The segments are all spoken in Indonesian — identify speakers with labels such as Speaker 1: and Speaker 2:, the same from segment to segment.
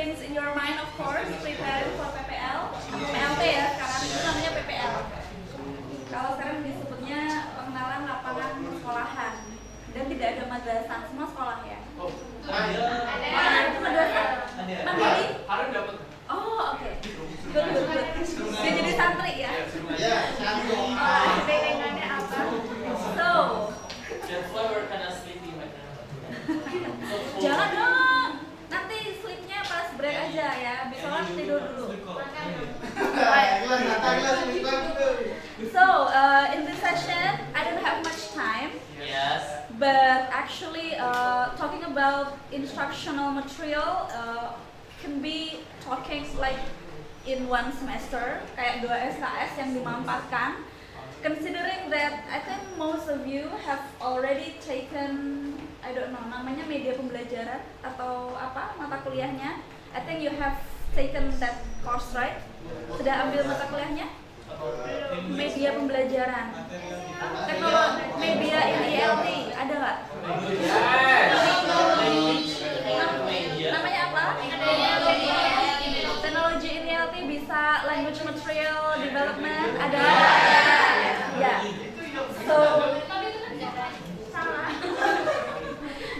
Speaker 1: things in your mind, of course, preparing for PPL, PLT ya, sekarang itu namanya PPL. Kalau sekarang disebutnya pengenalan lapangan sekolahan. Dan tidak ada madrasah, semua sekolah ya. Ada itu madrasah? Mandiri? Oh, oke. Good. Dia jadi santri ya?
Speaker 2: Iya, santri.
Speaker 1: Bedanya apa? So, jangan dong. Nanti sleepnya pas break aja ya. Besok tidur dulu. So, in this session, I don't have much time.
Speaker 3: Yes.
Speaker 1: But actually, talking about instructional material can be talking like in one semester, kayak 2 SKS yang dimanfaatkan. Considering that I think most of you have already taken, I don't know, namanya media pembelajaran atau apa mata kuliahnya. I think you have taken that course, right? Sudah ambil mata kuliahnya? Media pembelajaran. Teknologi media in ILT ada nggak? Namanya apa? Teknologi in ILT bisa language material development ada? Ya. So salah.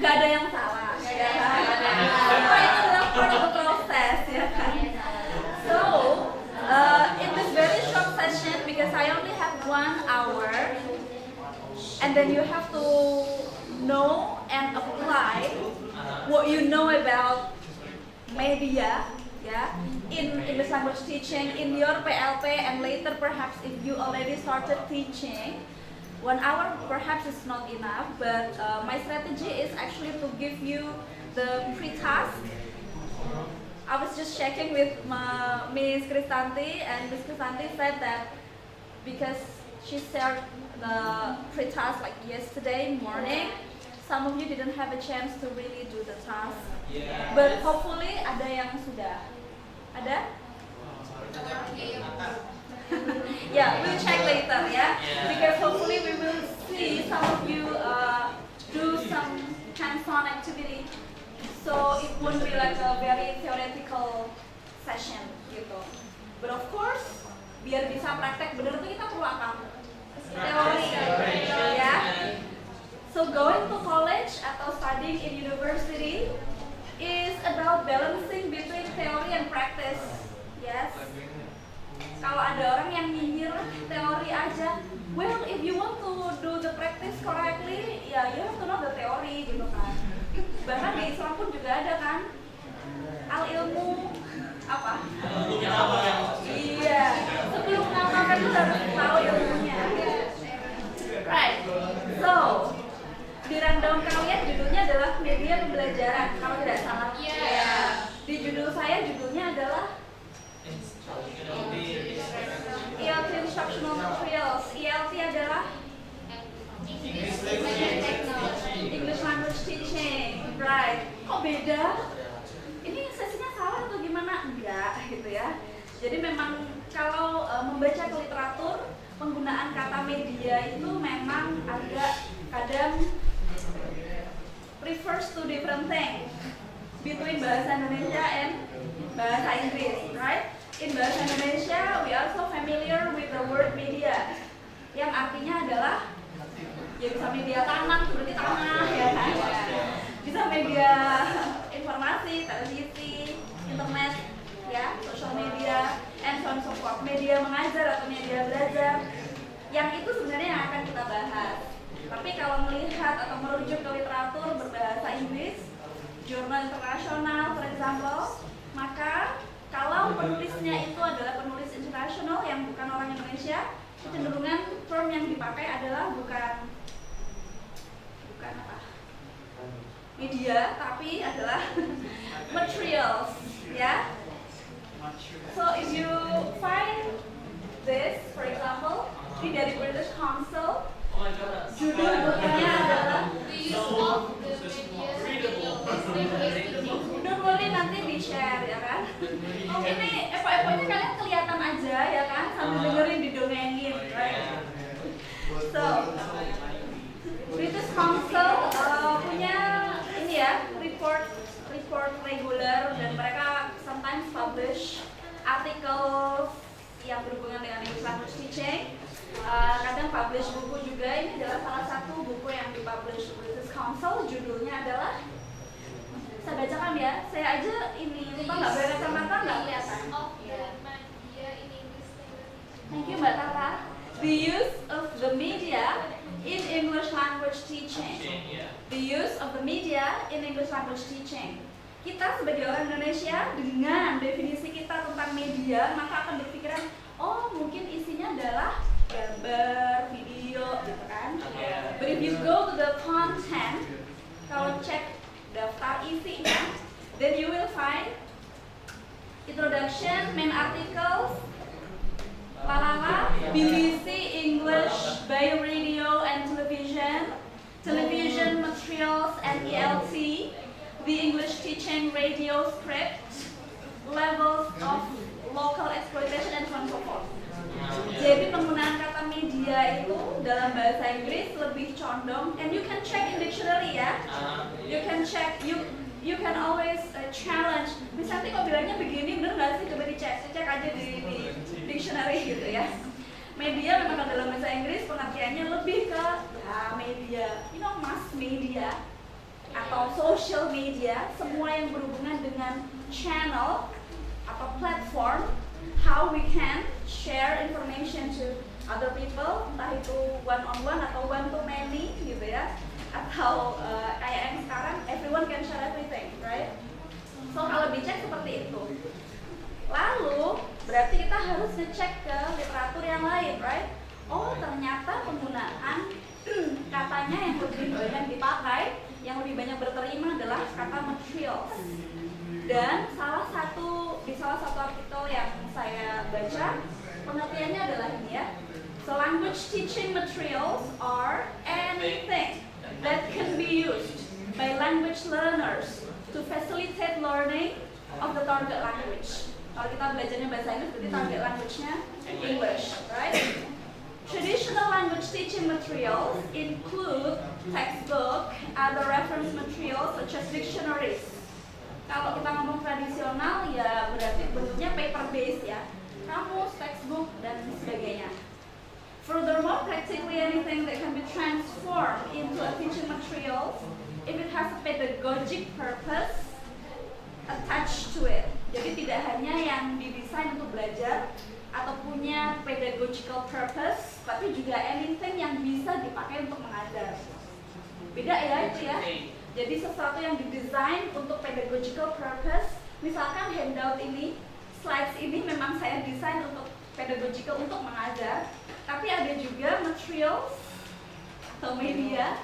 Speaker 1: Gak ada yang salah. Semua itu adalah part of the process ya kan. So in this very short session, because I only have 1 hour, and then you have to know and apply what you know about media, yeah, in English language teaching in your PLP, and later perhaps if you already started teaching, 1 hour perhaps is not enough, but my strategy is actually to give you the pre-task. I was just checking with Miss Kristanti, and Miss Kristanti said that because she shared the pre-task like yesterday morning, some of you didn't have a chance to really do the task.
Speaker 3: Yes.
Speaker 1: But hopefully ada yang sudah. Ada? Yeah, we'll check later, yeah? Because hopefully we will see some of you do some hands-on activity. So it won't be like a very theoretical session gitu. But of course, biar bisa praktek bener tuh kita perlu apa? Teori, ya. So going to college atau studying in university is about balancing between theory and practice. Yes. Kalau ada orang yang nyinyir teori aja, well if you want to do the practice correctly, ya you have to know the theory gitu kan. Bahkan di Islam pun juga ada kan al ilmu apa? Iya, sebelum ngamalkan itu harus tahu ilmunya. Right. So di rundown kalian judulnya adalah media pembelajaran kalau tidak salah. Ya. Di judul saya judulnya adalah ILT Instructional Materials. ILT adalah English Language Teaching, right? Kok beda? Ini sesinya salah atau gimana? Enggak, gitu ya. Jadi memang kalau membaca ke literatur, penggunaan kata media itu memang agak kadang refers to different things between bahasa Indonesia and bahasa Inggris, right? In bahasa Indonesia, we are so familiar with the word media, yang artinya adalah ya bisa media tanah, seperti tanah ya kan, bisa media informasi, televisi, internet, ya, social media, and so on so forth. Media mengajar atau media belajar, yang itu sebenarnya yang akan kita bahas. Tapi kalau melihat atau merujuk ke literatur berbahasa Inggris, jurnal internasional, for example, maka kalau penulisnya itu adalah penulis internasional yang bukan orang Indonesia, kecenderungan term yang dipakai adalah bukan apa? Media, tapi adalah materials, ya. So if you find this, for example, ini dari British Council, judul bukunya adalah Don't worry, nanti di share ya kan. Ini epo-eponya kalian kelihatan aja ya kan, sambil dengerin didongengin, right? So British Council punya ini ya report reguler, dan mereka publish articles yang berhubungan dengan English language teaching. Kadang publish buku juga. Ini adalah salah satu buku yang dipublish British Council. Judulnya adalah, saya bacakan ya. Saya aja ini lupa nggak berkacamata nggak kelihatan. Thank you Mbak Tata. The use of the media in English language teaching. The use of the media in English language teaching. Kita sebagai orang Indonesia dengan definisi kita tentang media, maka akan berpikiran, oh mungkin isinya adalah gambar, video, gitu kan. But if you go to the content, kalau cek daftar isinya, then you will find introduction, main articles, BBC English by radio and television, television materials and ELT, the English teaching radio script, levels of local exploitation and so on and so forth. Jadi penggunaan kata media itu dalam bahasa Inggris lebih condong, and you can check in dictionary ya. You can check, you can always challenge. Misalnya kok bilangnya begini, bener nggak sih? Coba dicek aja di dictionary gitu ya. Media memang dalam bahasa Inggris pengertiannya lebih ke media, mass media atau social media, semua yang berhubungan dengan channel atau platform, how we can share information to other people, entah itu one on one atau one to many gitu ya, atau kayak yang sekarang everyone can share everything, right? So kalau dicek seperti itu. Lalu berarti kita harus ngecek ke literatur yang lain, right? Oh ternyata penggunaan katanya yang lebih banyak dipakai, yang lebih banyak berterima adalah kata materials. Dan di salah satu artikel yang saya baca, pengertiannya adalah ini ya. So language teaching materials are anything that can be used by language learners to facilitate learning of the target language. Kalau kita belajarnya bahasa Inggris, berarti target language-nya English, right? Traditional language teaching materials include textbook, other reference materials such as dictionaries. Kalau kita ngomong tradisional ya berarti bentuknya paper based ya, kamus, textbook dan sebagainya. Furthermore, practically anything that can be transformed into a teaching material if it has a pedagogic purpose attached to it. Jadi tidak hanya yang didesain untuk belajar atau punya pedagogical purpose, tapi juga anything yang bisa dipakai untuk mengajar. Beda ya itu ya. Jadi sesuatu yang didesain untuk pedagogical purpose, misalkan handout ini, slides ini memang saya desain untuk pedagogical untuk mengajar, tapi ada juga materials atau media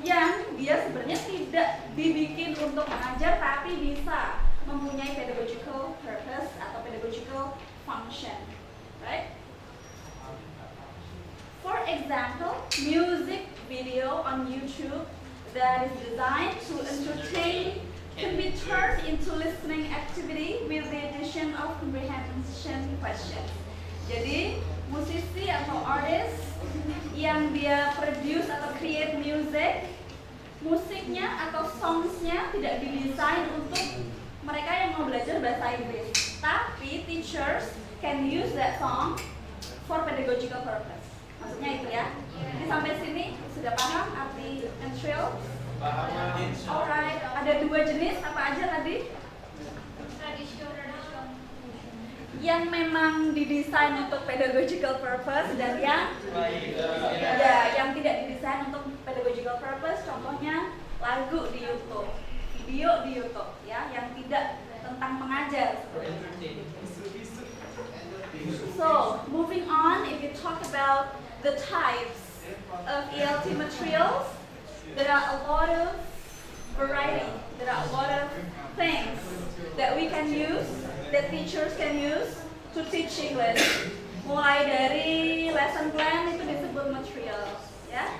Speaker 1: yang dia sebenarnya tidak dibikin untuk mengajar, tapi bisa mempunyai pedagogical purpose atau pedagogical function, right? For example, music video on YouTube that is designed to entertain can be turned into listening activity with the addition of comprehension questions. Jadi musisi atau artis yang dia produce atau create music, musiknya atau songsnya tidak didesain untuk mereka yang mau belajar bahasa Inggris, tapi teachers can use that song for pedagogical purpose. Maksudnya itu ya. Jadi sampai sini sudah paham arti material? Alright, ada dua jenis apa aja tadi? Yang memang didesain untuk pedagogical purpose dan yang tidak didesain untuk pedagogical purpose. Contohnya lagu di YouTube, video di YouTube ya, yang tidak tentang mengajar. So, moving on, if you talk about the types of ELT materials, there are a lot of variety. There are a lot of things that we can use, that teachers can use to teach English. Mulai dari lesson plan itu disebut materials, ya,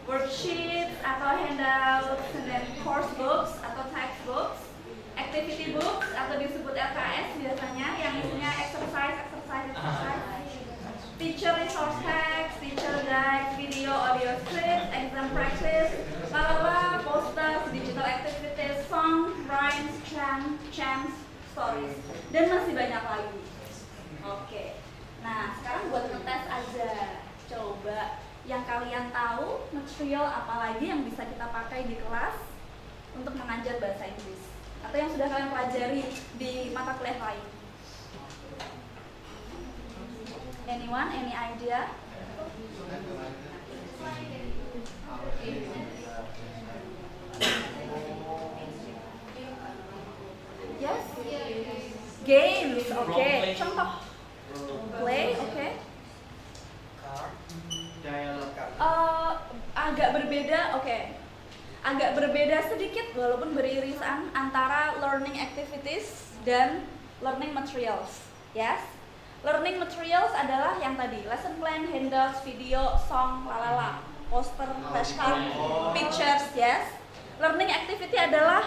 Speaker 1: worksheets atau handouts, and then course books atau textbooks, activity books atau disebut LKS biasanya, yang isinya exercise, teacher resource text, teacher guide, video, audio script, exam practice, posters, digital activities, song, rhymes, chants, stories, dan masih banyak lagi. Oke. Nah, sekarang buat ngetes aja. Coba yang kalian tahu material apa lagi yang bisa kita pakai di kelas untuk mengajar bahasa Inggris, atau yang sudah kalian pelajari di mata kuliah lain. Anyone? Any idea? Yes? Games, oke. Contoh. Play, oke. Agak berbeda, oke. Agak berbeda sedikit walaupun beririsan antara learning activities dan learning materials. Yes? Learning materials adalah yang tadi, lesson plan, handouts, video, song, lalala, poster, flashcard, pictures, yes. Learning activity adalah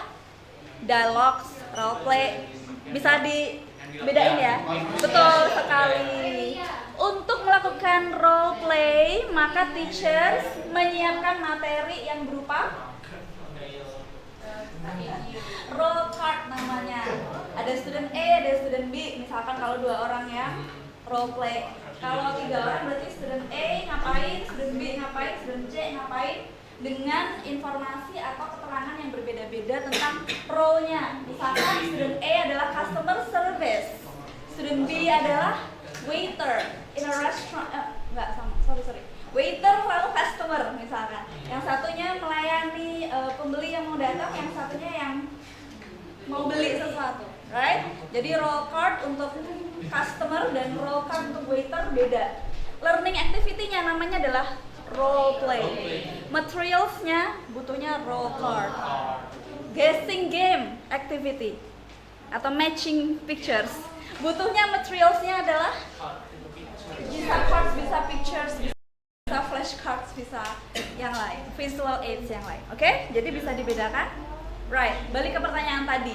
Speaker 1: dialogues, role play. Bisa dibedain ya? Betul sekali. Untuk melakukan role play, maka teachers menyiapkan materi yang berupa role card namanya. Ada student A, ada student B. Misalkan kalau 2 orang ya, role play. Kalau 3 orang berarti student A ngapain, student B ngapain, student C ngapain, dengan informasi atau keterangan yang berbeda-beda tentang role-nya. Misalkan student A adalah customer service, student B adalah waiter in a restaurant. Enggak sama, sorry. Waiter lalu customer misalkan. Yang satunya melayani pembeli yang mau datang, yang satunya yang mau beli sesuatu, right? Jadi role card untuk customer dan role card untuk waiter beda. Learning activity-nya namanya adalah role play. Materials-nya butuhnya role card. Guessing game activity atau matching pictures. Butuhnya materials-nya adalah bisa cards, bisa pictures, bisa flashcards, bisa yang lain, visual aids yang lain. Oke? Jadi bisa dibedakan. Right, balik ke pertanyaan tadi.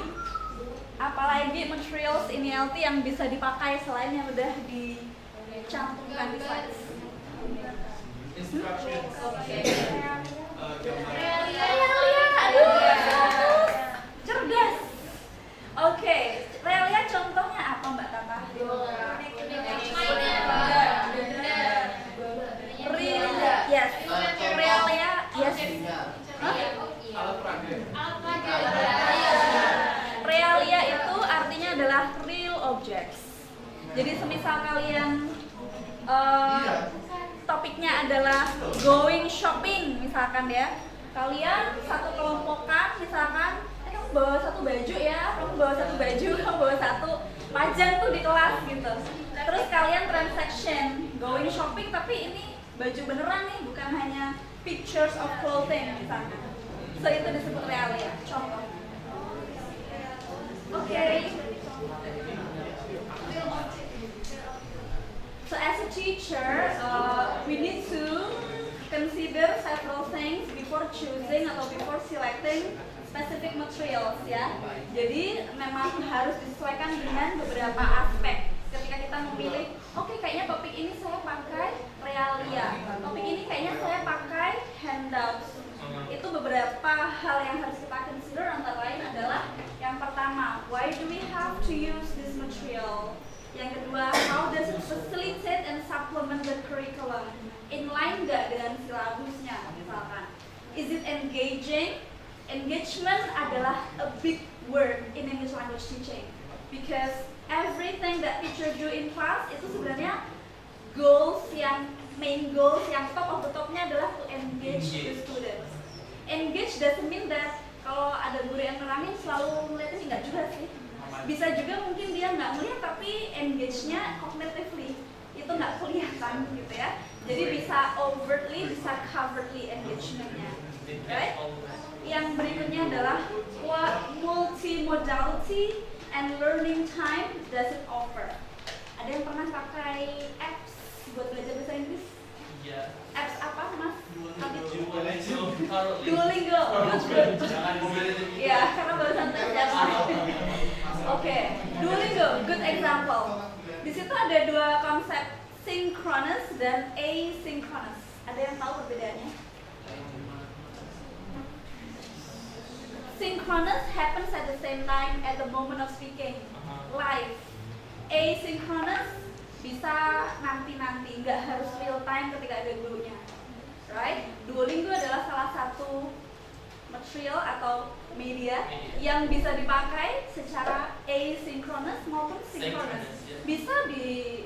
Speaker 1: Apalagi materials in ELT yang bisa dipakai selain yang udah dicantumkan di slides? Realia, aduh, cerdas. Oke, realia contohnya apa Mbak Tata? Yes, realia, yes. Realia itu artinya adalah real objects. Jadi semisal kalian topiknya adalah going shopping misalkan ya, kalian satu kelompokan misalkan, kamu bawa satu baju ya, kamu bawa satu baju, kamu bawa satu pajang tuh di kelas gitu. Terus kalian transaction going shopping, tapi ini baju beneran nih, bukan hanya pictures of clothing misalkan. So itu disebut realia. Contoh. Okay. So as a teacher, we need to consider several things before choosing atau before selecting specific materials ya. Jadi memang harus disesuaikan dengan beberapa aspek. Ketika kita memilih, oke, kayaknya topik ini saya pakai realia, topik ini kayaknya saya pakai handouts. Itu beberapa hal yang harus kita consider, antara lain adalah yang pertama, why do we have to use this material? Yang kedua, how does it facilitate and supplement the curriculum? Inline nggak dengan silabusnya misalkan? Is it engaging? Engagement adalah a big word in English language teaching because everything that teacher do in class itu sebenarnya main goals yang top of the topnya adalah to engage the students. Engage doesn't mean that kalau ada guru yang nerangin selalu ngeliatin, enggak juga sih. Bisa juga mungkin dia nggak melihat tapi engage-nya cognitively itu nggak kelihatan gitu ya. Jadi bisa overtly, bisa covertly engagement-nya. Right? Yang berikutnya adalah what multimodality and learning time does it offer? Ada yang pernah pakai apps buat belajar bahasa Inggris? Iya. Apps apa, Mas? Duolingo. Ya, karena barusan tes ya. Oke, Duolingo, good example. Di situ ada 2 konsep, synchronous dan asynchronous. Ada yang tahu perbedaannya? Synchronous happens at the same time at the moment of speaking. asynchronous bisa nanti-nanti, nggak harus real time ketika ada gurunya, right? Duolingo adalah salah satu material atau media yang bisa dipakai secara asynchronous maupun synchronous. Bisa di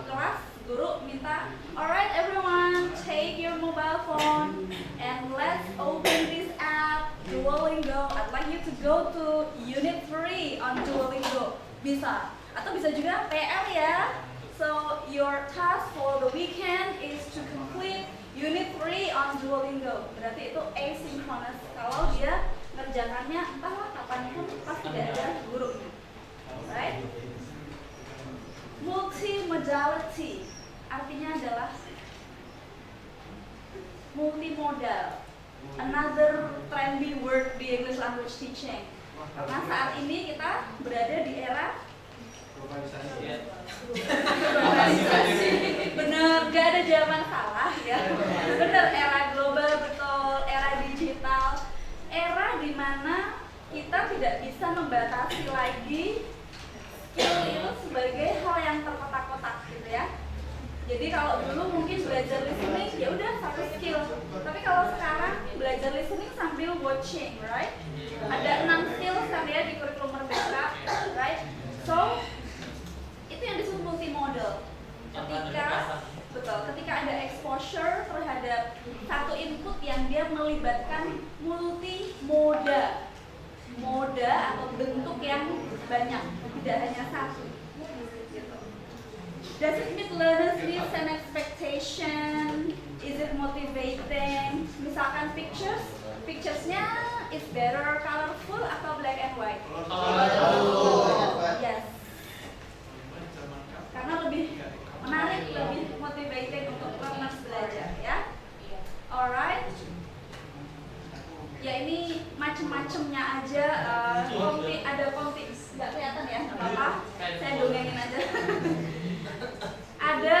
Speaker 1: kelas guru minta, alright everyone, take your mobile phone and let's open this app Duolingo. I'd like you to go to unit 3 on Duolingo. Bisa. Atau bisa juga PR ya. So your task for the weekend is to complete unit 3 on Duolingo. Berarti itu asynchronous. Kalau dia ngerjakannya entahlah kapanpun pas tidak ada gurunya. Right? Multimodality artinya adalah multimodal. Another trendy word di English language teaching. Karena saat ini kita berada di era globalisasi. Bener, gak ada zaman salah ya. Bener, era global, betul, era digital, era dimana kita tidak bisa membatasi lagi skill itu sebagai hal yang terkotak-kotak gitu ya. Jadi kalau dulu mungkin belajar listening ya udah satu skill. Tapi kalau sekarang belajar listening sambil watching, right? Ada 6 skill kan ya di kurikulum Merdeka, right? So itu yang disebut multimodal. Ketika ada exposure terhadap satu input yang dia melibatkan multimoda, moda atau bentuk yang banyak, tidak hanya satu. Does it meet learners' needs and expectation? Is it motivating? Misalkan pictures-nya is better colorful atau black and white? Yes. Karena lebih menarik, lebih motivating untuk learners belajar ya. Alright. Ya ini macem-macemnya aja. Ada konti, nggak kelihatan ya? Nggak apa-apa. Saya dongengin aja. Ada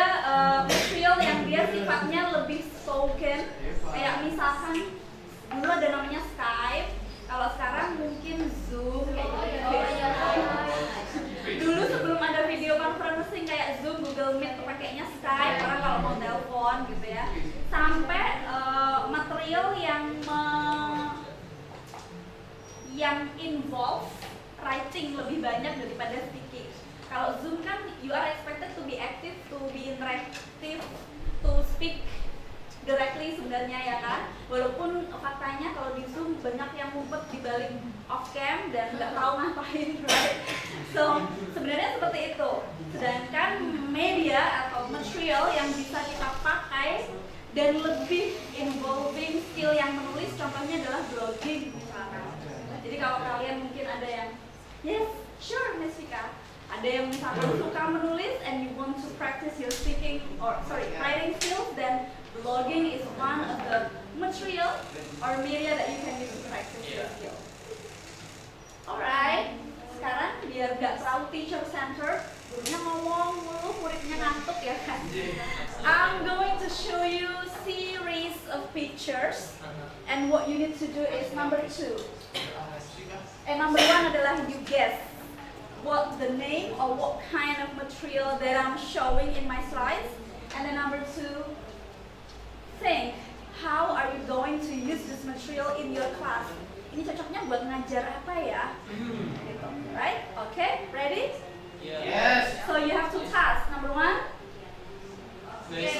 Speaker 1: material yang dia sifatnya lebih spoken, kayak misalkan dulu ada namanya Skype, kalau sekarang mungkin Zoom kayak gitu. Dulu sebelum ada video conferencing kayak Zoom, Google Meet pakainya Skype, orang kalau mau telepon gitu ya. Sampai material yang involve writing lebih banyak daripada speaking. Kalau Zoom kan you are expected to be active, to be interactive, to speak directly sebenarnya ya kan. Walaupun faktanya kalau di Zoom banyak yang ngumpet di balik off cam dan nggak tahu ngapain, right? So sebenarnya seperti itu. Sedangkan media atau material yang bisa kita pakai dan lebih involving skill yang menulis, contohnya adalah blogging misalkan. Jadi kalau kalian mungkin ada yang yes, sure Miss Vika. Ada yang misalkan suka menulis and you want to practice your writing skills, then blogging is one of the material or media that you can use to practice your skills. Alright, sekarang biar gak terlalu teacher centered, gurunya ngomong mulu, muridnya ngantuk ya kan. I'm going to show you series of pictures, and what you need to do is number 2. Number 1 adalah you guess what the name or what kind of material that I'm showing in my slides. And then number 2, think how are you going to use this material in your class. Ini cocoknya buat ngajar apa ya? Gitu, right? Okay, ready?
Speaker 2: Yes.
Speaker 1: So you have 2 tasks. Number 1, guess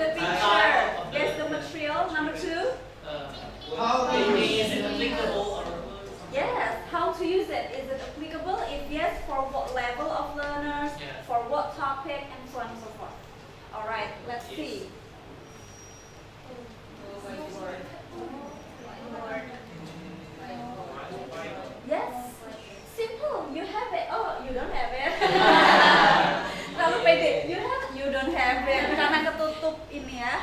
Speaker 1: the picture, guess the material. Number 2,
Speaker 2: How is it applicable?
Speaker 1: yes, how to use it. Is it applicable? If yes, for what level of learners, for what topic, and so on and so forth. Alright, let's see. Yes, simple. You have it. Oh, you don't have it. Lalu pede. You don't have it karena ketutup ini ya.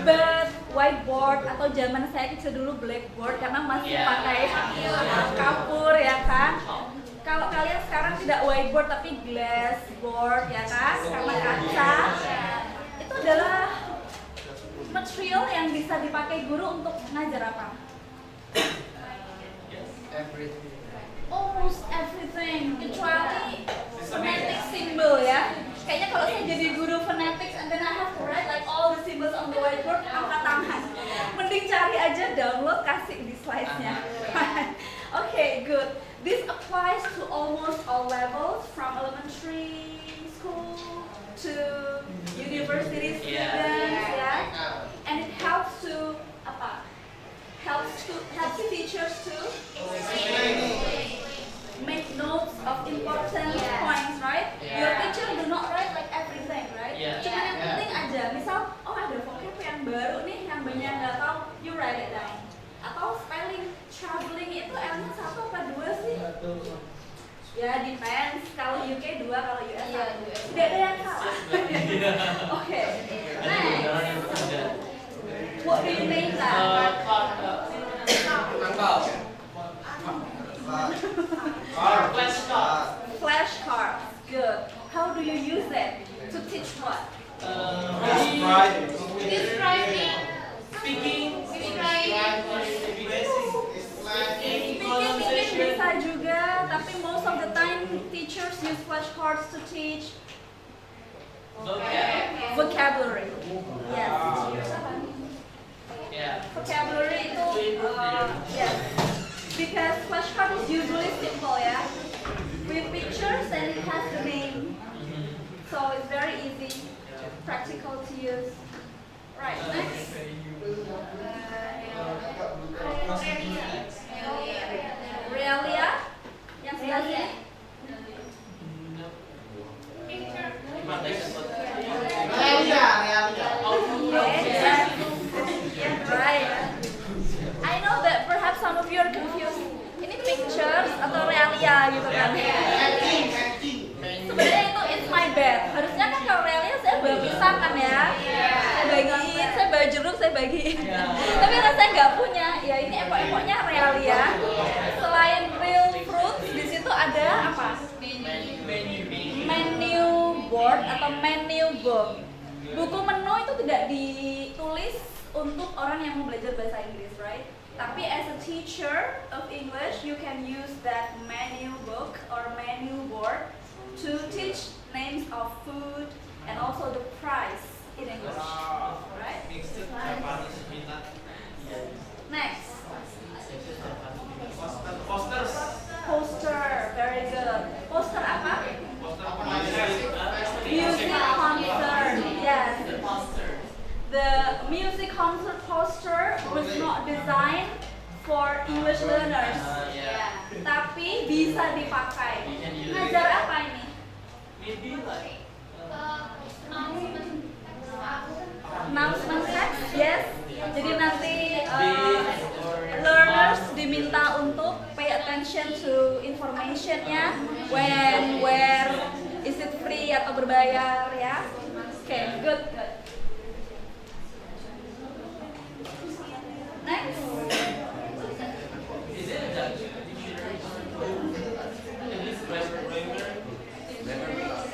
Speaker 1: But whiteboard atau zaman saya kecil dulu blackboard karena masih pakai kapur ya kan. Kalau kalian sekarang tidak whiteboard tapi glass board ya kan, karena kaca. Itu adalah material yang bisa dipakai guru untuk ngajar apa?
Speaker 2: Everything.
Speaker 1: Almost everything. jadi guru phonetics and then I have to write like all the symbols on the whiteboard, angkat tangan. Mending cari aja, download, kasih di slide-nya. Okay, good. This applies to almost all levels, from elementary school to university students, yeah. And it helps to apa? Helps teachers to make notes of important points, right? Your teacher do not write like everything, right? Cuma yang penting aja. Misal, oh ada vocab yang baru nih, yang banyak nggak tahu, you write it down. Atau spelling, traveling itu L-nya 1 apa 2 sih? Ya depends. Kalau UK 2, kalau US 1. Tidak ada yang salah. Okay. Next. What do you name that? Flashcards. Good. How do you use it? To teach what?
Speaker 3: Describing.
Speaker 2: Speaking.
Speaker 1: Mungkin bisa juga, tapi most of the time teachers use flashcards to teach vocabulary. Yes. Vocabulary itu, yes. Because flashcard is usually simple, ya, with pictures and it has the name, so it's very easy, practical to use. Right, next. Realia, yang sebelah sini. Right. I know that perhaps some of you are confused. Ini pictures atau realia gitu kan? Sebenarnya itu it's my bad. Harusnya kan kalau realia saya bisa kan ya? Saya bagiin, saya bawa jeruk, saya bagiin. Tapi karena saya nggak punya, ya ini epok-epoknya realia. Selain real fruits, di situ ada apa? Menu board atau menu book. Buku menu itu tidak ditulis untuk orang yang mau belajar bahasa Inggris, right? Tapi as a teacher of English, you can use that menu book or menu board to teach names of food and also the price in English, right? Next. Poster, very good. Poster apa? Music concert, yes. The music concert poster was not designed for English learners, tapi bisa dipakai. Ngajar apa ini? Announcement text, yes. Jadi nanti learners diminta untuk pay attention to informationnya, when, where, is it free atau berbayar, ya. Okay, good. Next.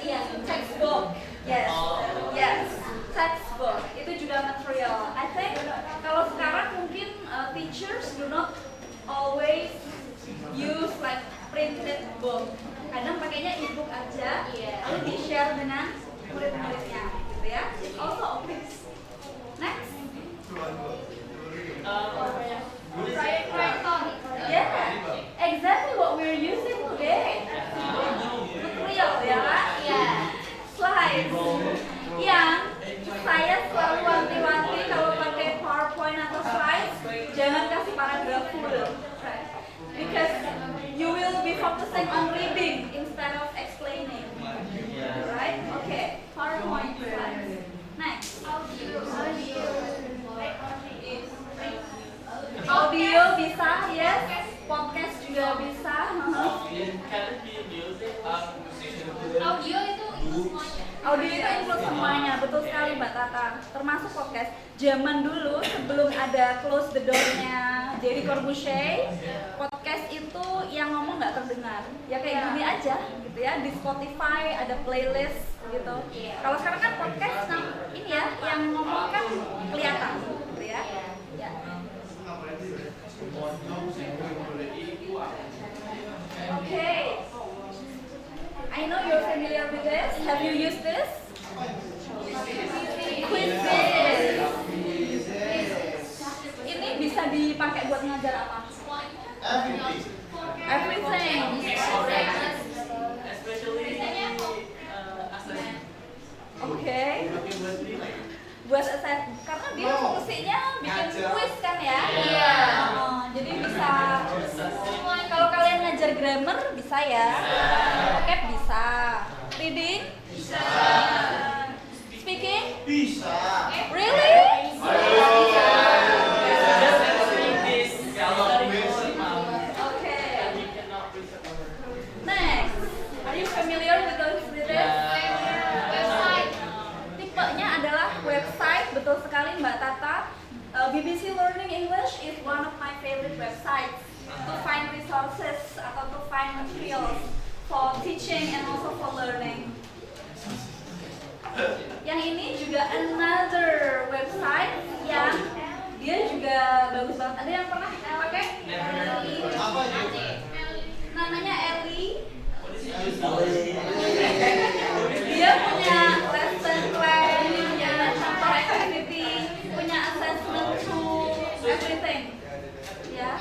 Speaker 1: Iya, textbook. Yes. Yes. Textbook. Itu juga material. I think kalau sekarang mungkin teachers do not always use like printed book. Kadang pakainya e-book aja, lalu di-share dengan murid-muridnya, gitu ya. It's also okay. Next. Yeah, exactly what we're using today. Material, ya kan? Slides. Yang saya selalu wanti-wanti kalau pakai PowerPoint atau slides, jangan kasih paragraf full, right? Because you will be focusing on reading instead of explaining, right? Okay, PowerPoint slides. Next. Audio bisa, yes. Podcast juga bisa. Audio itu include semuanya, betul sekali Mbak Tata. Termasuk podcast. Zaman dulu sebelum ada Close the Door-nya Deddy Corbuzier, podcast itu yang ngomong nggak terdengar. Ya kayak gini aja, gitu ya. Di Spotify ada playlist, gitu. Kalau sekarang kan podcast, ini ya, yang ngomong kan kelihatan, gitu ya. Ya. Okay. I know you're familiar with this. Have you used this? Everything.
Speaker 2: Especially assessment.
Speaker 1: Oke. Buat karena dia fungsinya bikin kuis kan ya. Iya. Jadi bisa. Kalau kalian ngajar grammar bisa ya. Vocab bisa. Reading? Bisa. Speaking?
Speaker 3: Bisa.
Speaker 1: Really? Okay. Next, are you familiar with this? Tipenya adalah website, betul sekali Mbak Tata. BBC Learning English is one of my favorite websites to find resources atau to find materials for teaching and also for learning. Yang ini juga another website yang dia juga bagus banget. Ada yang pernah pakai? Namanya Ellie. Dia punya lesson plan, punya contoh activity, punya assessment tool, everything. Ya.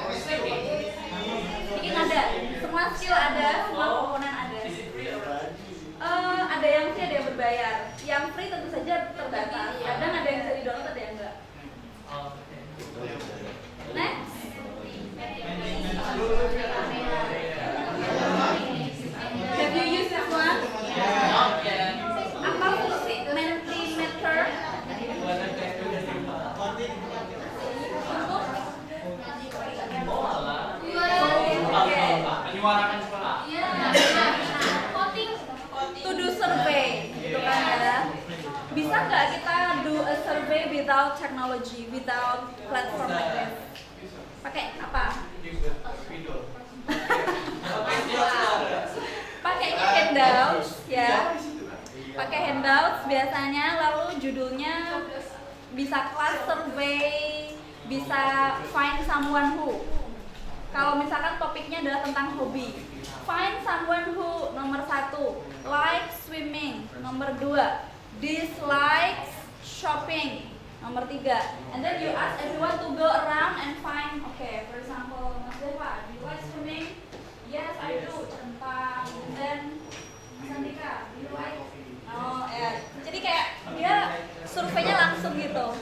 Speaker 1: Bikin ada, semua skill ada, semua komponen ada. Ada yang free, ada yang berbayar. Yang free tentu saja terbatas. Kadang ada yang bisa di-download, ada yang enggak. Next. Have you used this one? Apa fungsi Mentimeter?
Speaker 2: Menyuarakan suara.
Speaker 1: To do survey, gitu kan ya. Bisa nggak kita do a survey without technology, without platform like this? Pakai apa? Pakainya handouts ya. Pakai handouts biasanya, lalu judulnya bisa class survey, bisa find someone who. Kalau misalkan topiknya adalah tentang hobi, find someone who nomor 1, like swimming nomor 2, dislikes shopping nomor 3. And then you ask everyone to go around and find, okay, for example, Mas Deva, do you like swimming? Yes, I do. Tentang. And then Mas Andika, do you like? Oh ya, jadi kayak dia surveinya langsung gitu.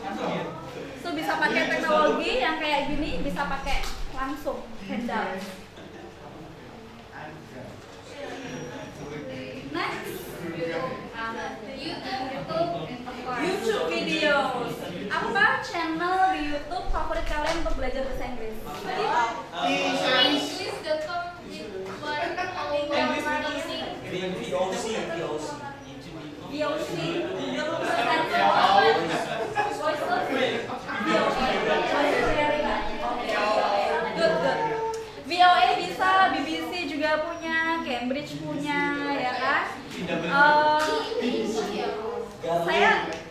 Speaker 1: So bisa pakai teknologi yang kayak gini, bisa pakai langsung handout. Next, YouTube videos. Apa channel di YouTube favorit kalian untuk belajar bahasa Inggris? VOC. Good. VOA bisa, BBC juga punya, Cambridge punya, ya kan?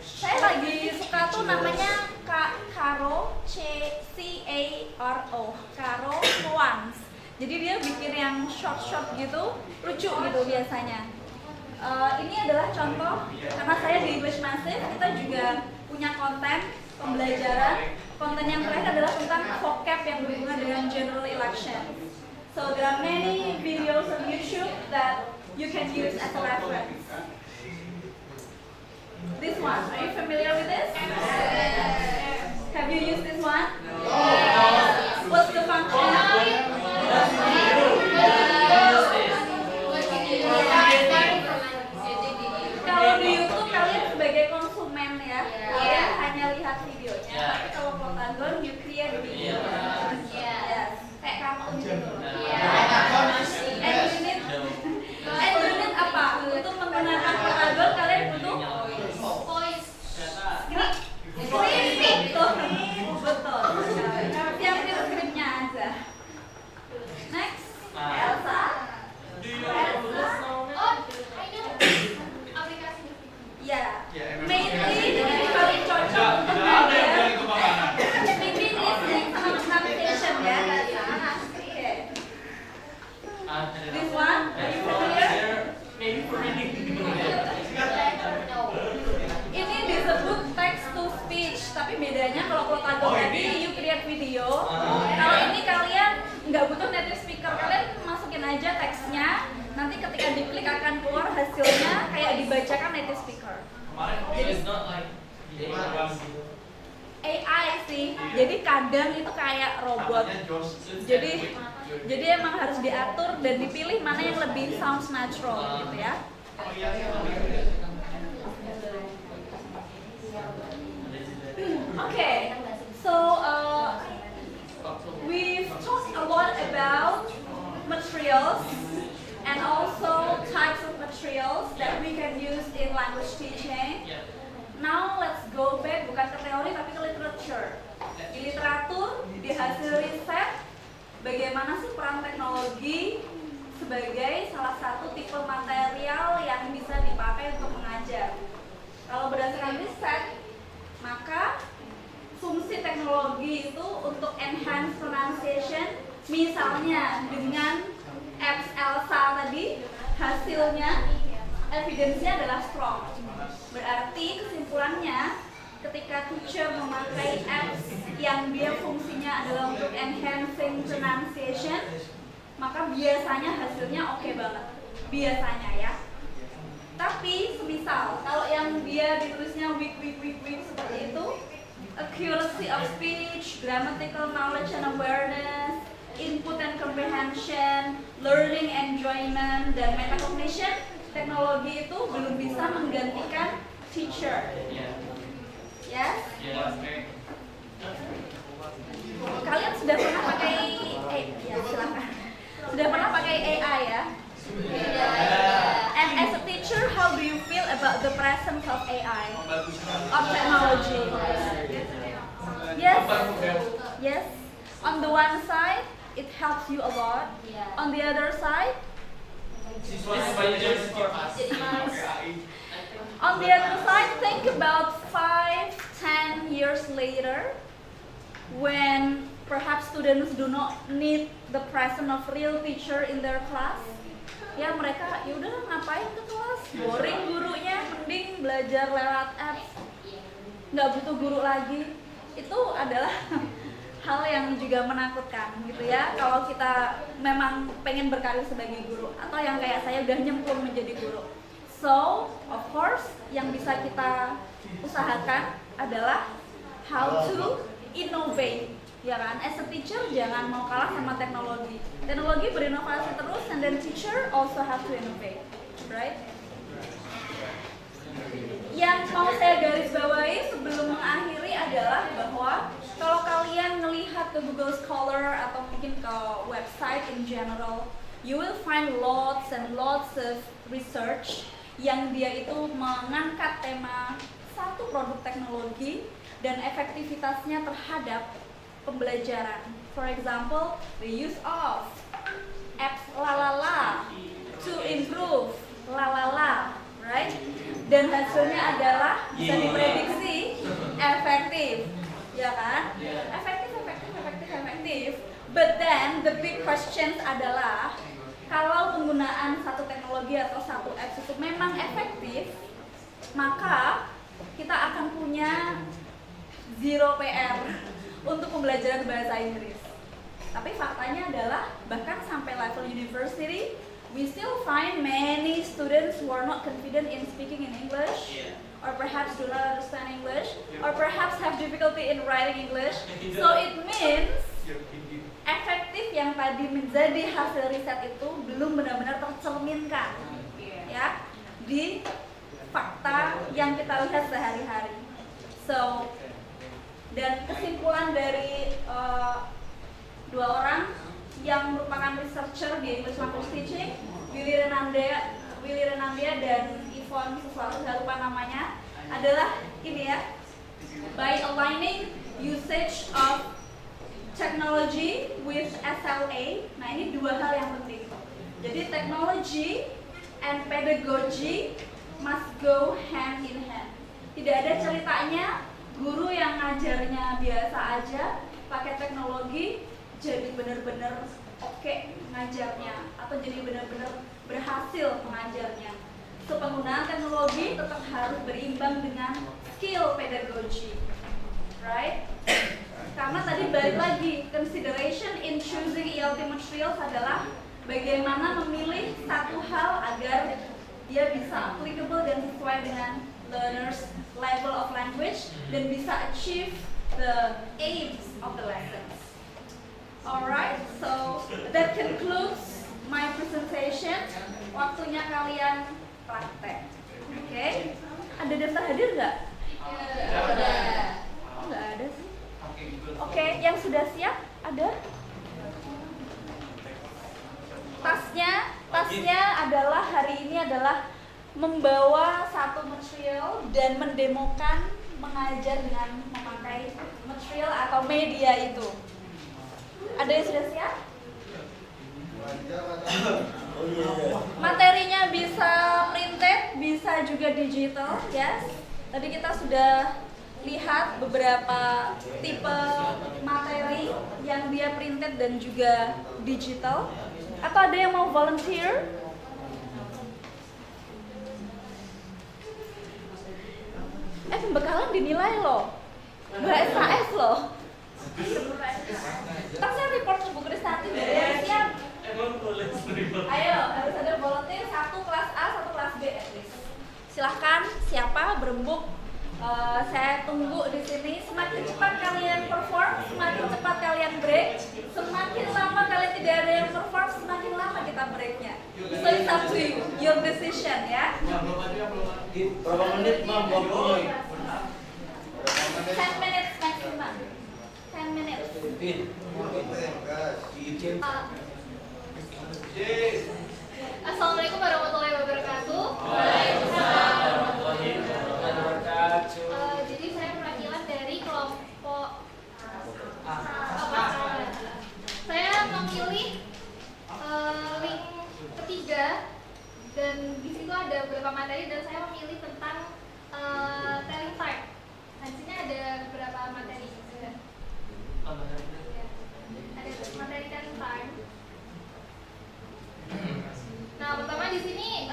Speaker 1: Saya lagi suka tuh namanya Caro, Caro, Caro Swans. Jadi dia bikin yang short gitu, lucu gitu biasanya. Ini adalah contoh, karena saya di English Massive, kita juga punya konten pembelajaran. Konten yang terakhir adalah tentang vocab yang berhubungan dengan general election. So there are many videos on YouTube that you can use as a reference. This one, are you familiar with this? Have you used this one? What's the function? Kalau di YouTube kalian sebagai konsumen ya, kalian hanya lihat videonya. Tapi kalau Plotagon, you create video. Yes, kayak kartun gitu. And you need apa? Untuk menggunakan Plotagon kalian butuh skrip. Betul. Siapin skripnya aja. Next, Elsa. Ya, mainly yang paling cocok untuk belajar. Maybe listening sama conversation ya. Okay. This one, are you familiar?
Speaker 2: Maybe for reading.
Speaker 1: Ini disebut text to speech, tapi bedanya kalau Plotagon tadi you create video. Kalau ini kalian nggak butuh Jadi emang harus diatur dan dipilih mana yang lebih sounds natural gitu ya. Okay, so we've talked a lot about materials and also types of materials that we can use in language teaching. Now let's go back bukan ke teori tapi ke literature. Di literatur, di hasil riset, bagaimana sih peran teknologi sebagai salah satu tipe material yang bisa dipakai untuk mengajar. Kalau berdasarkan riset, maka fungsi teknologi itu untuk enhance pronunciation, misalnya dengan apps Elsa tadi, hasilnya evidence-nya adalah strong. Berarti kesimpulannya, ketika teacher memakai apps yang dia fungsinya adalah untuk enhancing pronunciation, maka biasanya hasilnya oke banget. Biasanya ya. Tapi semisal kalau yang dia ditulisnya weak seperti itu, accuracy of speech, grammatical knowledge and awareness, input and comprehension, learning enjoyment, dan metacognition, teknologi itu belum bisa menggantikan teacher. Yes? Kalian sudah pernah pakai silakan. Sudah pernah pakai AI ya? And as a teacher, how do you feel about the presence of AI, of technology? Yes. Yes. On the one side, it helps you a lot. On the other side, think about 5-10 years later, when perhaps students do not need the presence of real teacher in their class. Ya mereka, yaudah ngapain ke kelas, boring gurunya, mending belajar lewat apps, nggak butuh guru lagi. Itu adalah hal yang juga menakutkan gitu ya, kalau kita memang pengen berkarir sebagai guru, atau yang kayak saya udah nyemplung menjadi guru. So, of course, yang bisa kita usahakan adalah how to innovate, ya kan? As a teacher, jangan mau kalah sama teknologi. Teknologi berinovasi terus, and then teacher also have to innovate, right? Yang mau saya garis bawahi sebelum mengakhiri adalah bahwa kalau kalian melihat ke Google Scholar atau mungkin ke website in general, you will find lots and lots of research yang dia itu mengangkat tema satu produk teknologi dan efektivitasnya terhadap pembelajaran. For example, the use of apps lalala to improve lalala, right? Dan hasilnya adalah bisa diprediksi efektif, ya kan? Efektif. But then the big questions adalah, kalau penggunaan satu teknologi atau satu apps itu memang efektif, maka kita akan punya zero PR untuk pembelajaran bahasa Inggris. Tapi faktanya adalah bahkan sampai level university, we still find many students who are not confident in speaking in English, or perhaps do not understand English, or perhaps have difficulty in writing English. So it means efektif yang tadi menjadi hasil riset itu belum benar-benar tercerminkan ya di fakta yang kita lihat sehari-hari. So, dan kesimpulan dari dua orang yang merupakan researcher di English Language Teaching, Willy Renandia dan Yvonne sesuatu, saya lupa namanya, adalah ini ya, by aligning usage of technology with SLA. Nah ini dua hal yang penting. Jadi technology and pedagogy must go hand in hand. Tidak ada ceritanya guru yang ngajarnya biasa aja pakai teknologi jadi benar-benar oke ngajarnya atau jadi benar-benar berhasil mengajarnya. So penggunaan teknologi tetap harus berimbang dengan skill pedagogy, right? Karena tadi balik lagi, consideration in choosing ELT materials adalah bagaimana memilih satu hal agar dia bisa applicable dan sesuai dengan learners level of language dan bisa achieve the aims of the lessons. Alright, so that concludes my presentation. Waktunya kalian praktek. Oke? Ada daftar hadir nggak? Ada. Oh, nggak ada sih. Oke, yang sudah siap ada? Tasnya adalah hari ini adalah membawa satu material dan mendemokan mengajar dengan memakai material atau media itu. Ada yang sudah siap? Materinya bisa printed, bisa juga digital, yes. Tadi kita sudah lihat beberapa tipe materi yang dia printed dan juga digital. Atau ada yang mau volunteer? Pembekalan dinilai loh, nggak SKS loh. Tasnya report ke Bu Kristanti, siap. Ayo, harus ada volunteer, satu kelas A, satu kelas B at least. Silahkan, siapa berembuk. Saya tunggu di sini. Semakin cepat kalian perform, semakin cepat kalian break. Semakin lama kalian tidak ada yang perform, semakin lama kita breaknya. So it's up to you, your decision ya.
Speaker 3: Berapa menit, Mam?
Speaker 1: 10 minutes maximum. 10 minutes.
Speaker 4: Assalamualaikum warahmatullahi wabarakatuh.
Speaker 2: Waalaikumsalam warahmatullahi wabarakatuh.
Speaker 4: Jadi saya perwakilan dari kelompok saya memilih link ketiga dan di situ ada beberapa materi dan saya memilih tentang telling time. Nah, di sini ada beberapa materi juga. Ada materi telling time. Nah, pertama di sini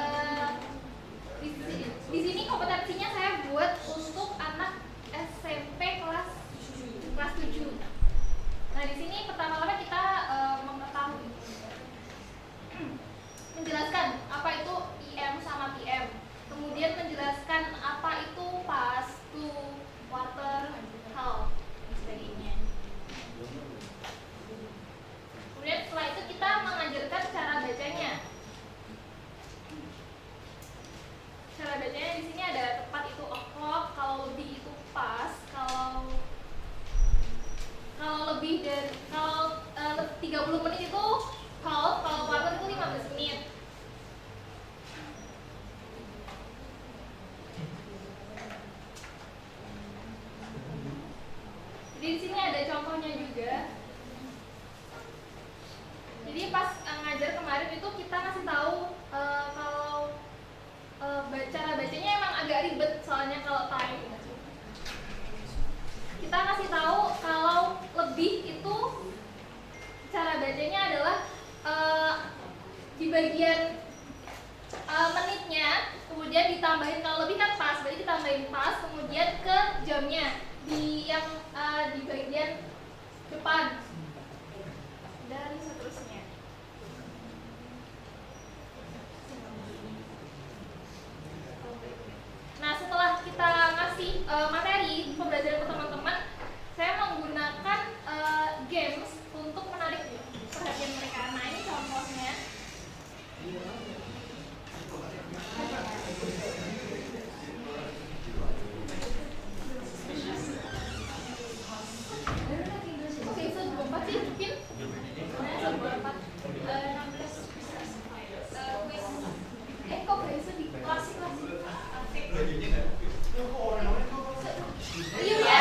Speaker 4: kompetensinya saya buat untuk anak SMP kelas 7. Nah, di sini pertama-tama kita mengetahui menjelaskan apa itu IM sama PM. Kemudian menjelaskan apa itu past, to, quarter, half, dan sebagainya. Kemudian setelah itu kita mengajarkan cara bacanya. Cara bacanya di sini ada tepat itu o'clock, kalau lebih itu pas, kalau lebih dari 30 menit itu half, kalau quarter itu 15 menit. Jadi di sini ada contohnya juga. Jadi pas ngajar kemarin itu kita ngasih tahu kalau cara bacanya emang agak ribet soalnya kalau time. Kita ngasih tahu kalau lebih itu cara bacanya adalah di bagian menitnya, kemudian ditambahin kalau lebih kan pas, berarti ditambahin pas, kemudian ke jamnya di bagian depan dan seterusnya. Nah, setelah kita ngasih materi pembelajaran ke teman-teman, saya menggunakan games untuk menarik perhatian mereka. Nah, ini contohnya. Oke, so 24 sih mungkin. Nah, so 24 16 kok bisa di klasik. Iya.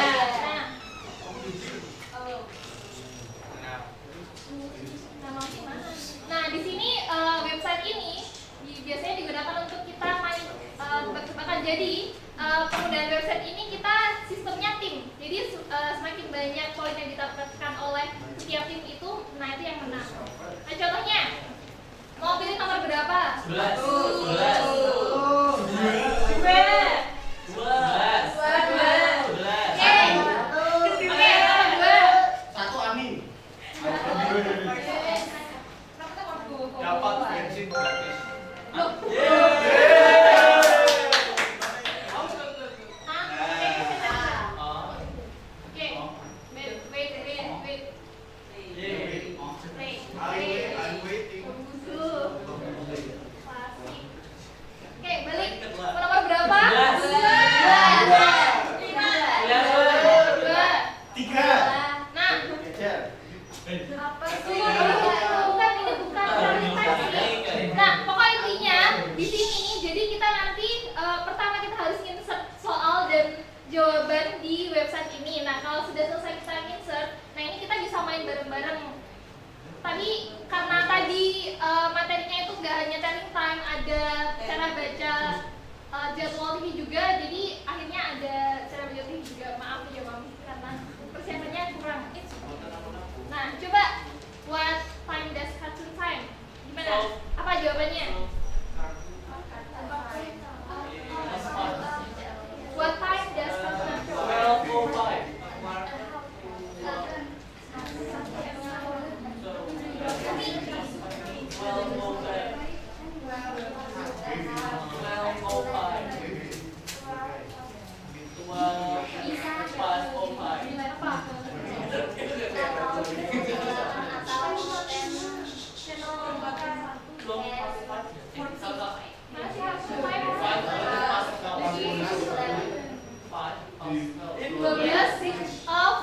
Speaker 4: Nah, di sini website ini biasanya digunakan untuk kita main tebak-tebakan. Jadi penggunaan website ini kita sistemnya tim. Jadi semakin banyak poin yang didapatkan oleh setiap tim itu, nah itu yang menang. Nah, contohnya mau pilih nomor berapa? 11.
Speaker 2: Dapat bensin gratis.
Speaker 4: Oke, wait. Tapi karena tadi materinya itu nggak hanya telling time, ada cara baca jadwal TV juga, jadi akhirnya ada cara baca TV juga. Maaf ya Mami, karena persiapannya kurang. Nah, coba what time does cartoon time? Gimana? Apa jawabannya? What time does cartoon time?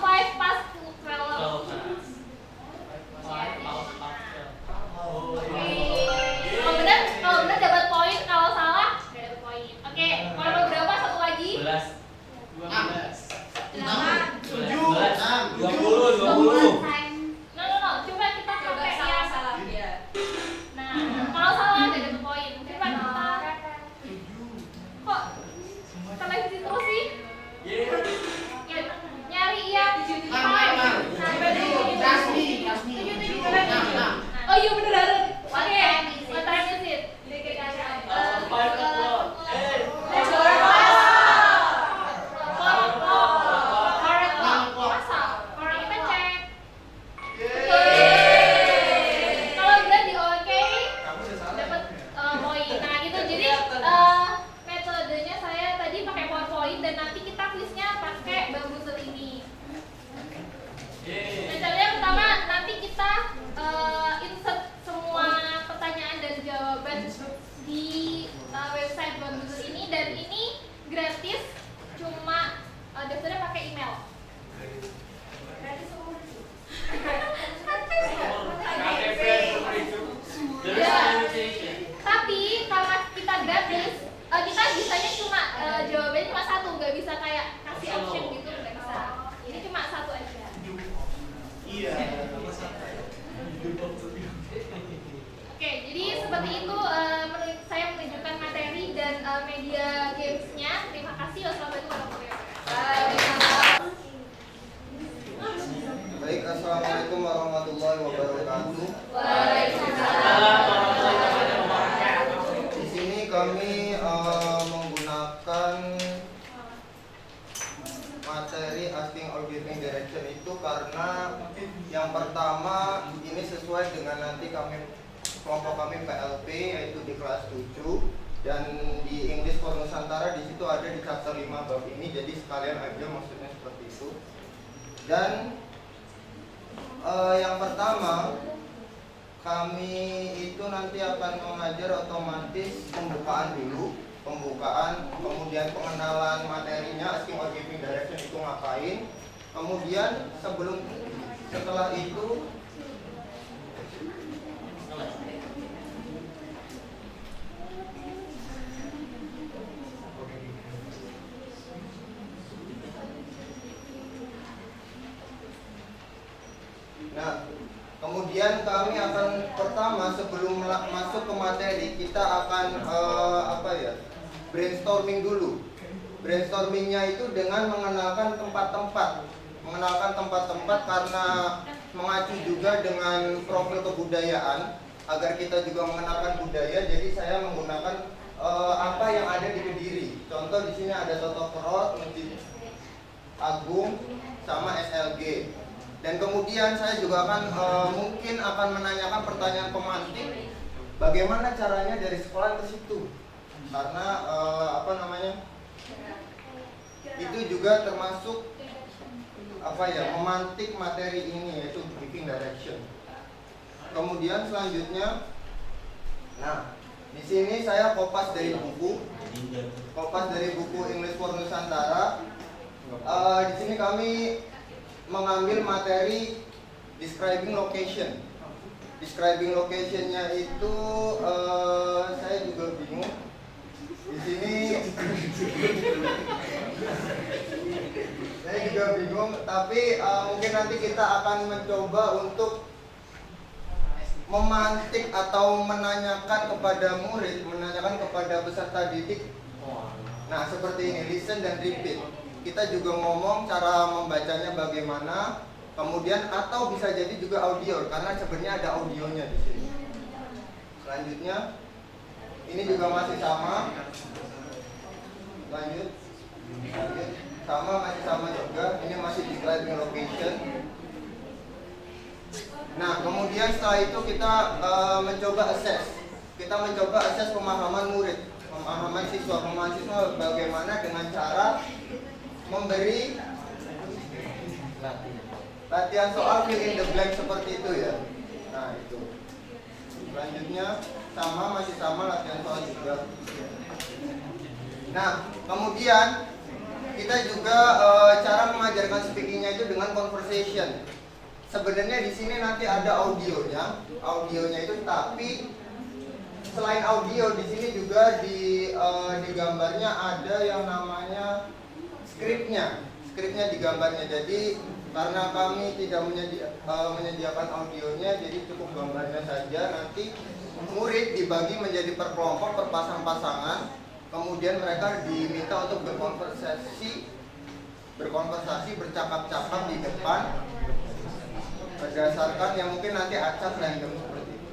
Speaker 4: 5 past 12. Kalau benar dapat poin, kalau salah nggak dapat poin. Oke, kalau berapa satu lagi?
Speaker 2: 20.
Speaker 4: No, coba kita pakai yang Nah, kalau salah nggak dapat poin. Coba kita kok televisi terus sih? Ya, nyari yang 7. Oh iya beneran. Oke, what time is it? Orang kita cek. Kalau benar di oke dapat poin. Nah gitu. Jadi metodenya saya tadi pakai PowerPoint dan nanti kita kuisnya pakai Bambuzel ini. Nah, caranya pertama nanti kita insert semua pertanyaan dan jawaban di website Bambuzel ini, dan ini gratis, cuma daftarnya pakai email. Gratis umur sih. Tapi karena kita gratis, kita bisanya cuma jawabannya cuma satu, nggak bisa kayak kasih option gitu, nggak bisa. Ini cuma satu aja.
Speaker 3: Iya.
Speaker 4: Oke, jadi seperti itu saya menunjukkan materi dan media gamesnya. Terima kasih. Wassalamualaikum warahmatullahi wabarakatuh.
Speaker 5: Baik, assalamualaikum warahmatullahi wabarakatuh. Di sini kami menggunakan materi asking or giving direction itu karena yang pertama ini sesuai dengan nanti kelompok kami PLP, yaitu di kelas 7, dan di English for Nusantara di situ ada di chapter 5 bab ini, jadi sekalian aja maksudnya seperti itu. Dan yang pertama kami itu nanti akan mengajar otomatis pembukaan dulu, kemudian pengenalan materinya, asking or giving direction itu ngapain, kemudian setelah itu kemudian kami akan pertama sebelum masuk ke materi kita akan brainstorming dulu. Brainstormingnya itu dengan mengenalkan tempat-tempat karena mengacu juga dengan profil kebudayaan agar kita juga mengenalkan budaya. Jadi saya menggunakan apa yang ada di Kediri. Contoh di sini ada Toto Kerot, Masjid Agung, sama SLG. Dan kemudian saya juga akan mungkin akan menanyakan pertanyaan pemantik, bagaimana caranya dari sekolah ke situ, karena itu juga termasuk memantik materi ini, yaitu giving direction. Kemudian selanjutnya, di sini saya kopas dari buku English for Nusantara. Di sini kami mengambil materi describing location. Describing locationnya itu saya juga bingung. Di sini saya juga bingung, tapi mungkin nanti kita akan mencoba untuk memantik atau menanyakan kepada murid, menanyakan kepada peserta didik. Nah, seperti ini, listen dan repeat. Kita juga ngomong cara membacanya bagaimana, kemudian atau bisa jadi juga audio karena sebenarnya ada audionya di sini. Selanjutnya, ini juga masih sama. Lanjut. Sama, masih sama juga. Ini masih di sliding location. Nah, kemudian setelah itu kita mencoba assess. Kita mencoba assess pemahaman murid, pemahaman siswa bagaimana dengan cara memberi latihan soal fill in the blank seperti itu ya. Nah, itu. Selanjutnya sama, masih sama latihan soal juga. Nah, kemudian kita juga cara mengajarkan speakingnya itu dengan conversation. Sebenarnya di sini nanti ada audionya itu, tapi selain audio di sini juga di gambarnya ada yang namanya skripnya di gambarnya. Jadi karena kami tidak menyediakan audionya, jadi cukup gambarnya saja. Nanti murid dibagi menjadi per kelompok, per pasang-pasangan. Kemudian mereka diminta untuk berkonversasi, bercakap-cakap di depan berdasarkan yang mungkin nanti acak random seperti itu.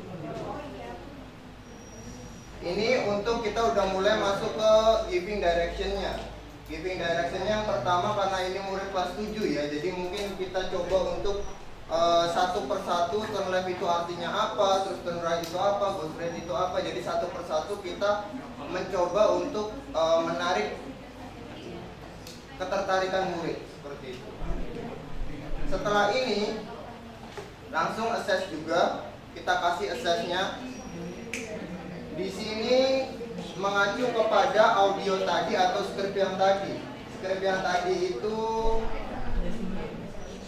Speaker 5: Ini untuk kita udah mulai masuk ke giving directionnya. Giving directionnya yang pertama, karena ini murid kelas 7 ya, jadi mungkin kita coba untuk satu persatu. Turn left itu artinya apa, terus turn right itu apa, go straight itu apa. Jadi satu persatu kita mencoba untuk menarik ketertarikan murid seperti itu. Setelah ini langsung assess juga, kita kasih assessnya. Di sini mengacu kepada audio tadi atau skrip yang tadi. Skrip yang tadi itu,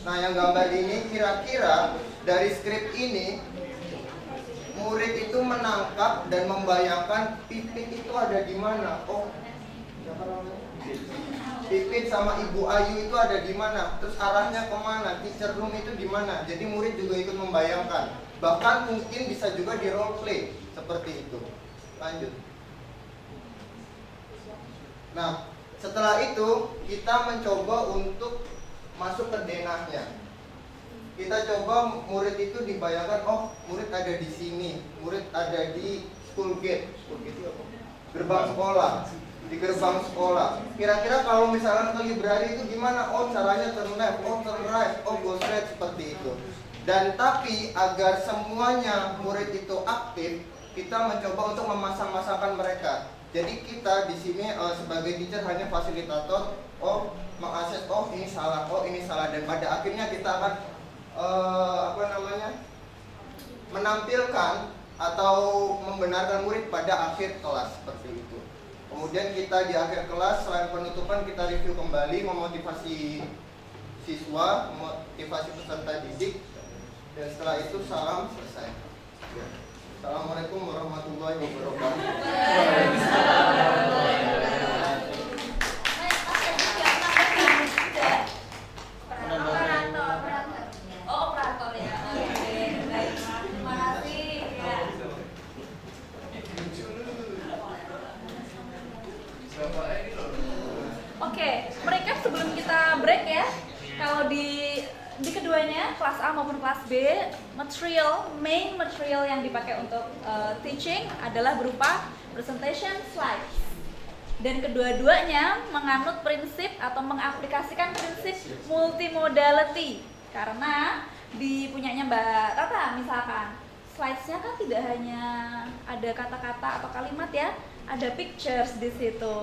Speaker 5: nah yang gambar ini kira-kira dari skrip ini murid itu menangkap dan membayangkan Pipit itu ada di mana. Oh, siapa namanya? Pipit sama Ibu Ayu itu ada di mana, terus arahnya kemana, teacher room itu di mana. Jadi murid juga ikut membayangkan. Bahkan mungkin bisa juga di role play seperti itu. Lanjut. Nah, setelah itu kita mencoba untuk masuk ke denahnya. Kita coba murid itu dibayangkan, oh murid ada di sini, murid ada di school gate. School gate itu apa? Gerbang sekolah. Di gerbang sekolah. Kira-kira kalau misalkan ke library itu gimana? Oh caranya turn left, oh turn right, oh go straight, seperti itu. Dan tapi agar semuanya murid itu aktif, kita mencoba untuk memasang-masangkan mereka. Jadi kita di sini sebagai teacher hanya fasilitator, oh mengakses, oh ini salah, dan pada akhirnya kita akan menampilkan atau membenarkan murid pada akhir kelas seperti itu. Kemudian kita di akhir kelas, selain penutupan, kita review kembali, memotivasi siswa, memotivasi peserta didik, dan setelah itu salam, selesai. Ya. Assalamualaikum warahmatullahi wabarakatuh.
Speaker 1: Operator ya. Oke, baik. Terima kasih. Ya. Oke, mereka sebelum kita break ya. Kalau di keduanya, kelas A maupun kelas B, main material yang dipakai untuk teaching adalah berupa presentation slides. Dan kedua-duanya menganut prinsip atau mengaplikasikan prinsip multimodality. Karena di punyanya Mbak Tata misalkan, slides-nya kan tidak hanya ada kata-kata atau kalimat ya, ada pictures di situ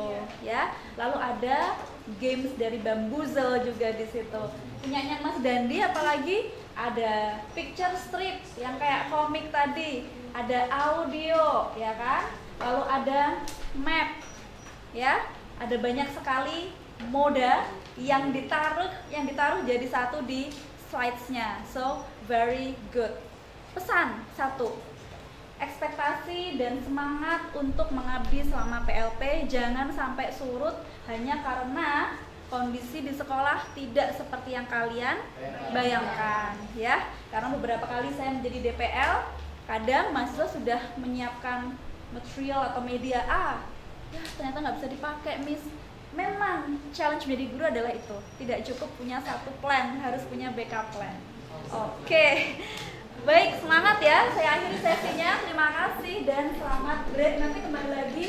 Speaker 1: ya. Lalu ada games dari Bamboozle juga di situ. Punyanya Mas Dandi apalagi ada picture strip yang kayak komik tadi, ada audio ya kan, lalu ada map ya, ada banyak sekali moda yang ditaruh jadi satu di slides-nya. So very good. Pesan satu, ekspektasi dan semangat untuk mengabdi selama PLP jangan sampai surut hanya karena kondisi di sekolah tidak seperti yang kalian bayangkan ya. Karena beberapa kali saya menjadi DPL, kadang mahasiswa sudah menyiapkan material atau media ya ternyata nggak bisa dipakai Miss. Memang challenge menjadi guru adalah itu, tidak cukup punya satu plan, harus punya backup plan. Oke. Baik, semangat ya. Saya akhiri sesinya. Terima kasih dan selamat break. Nanti kembali lagi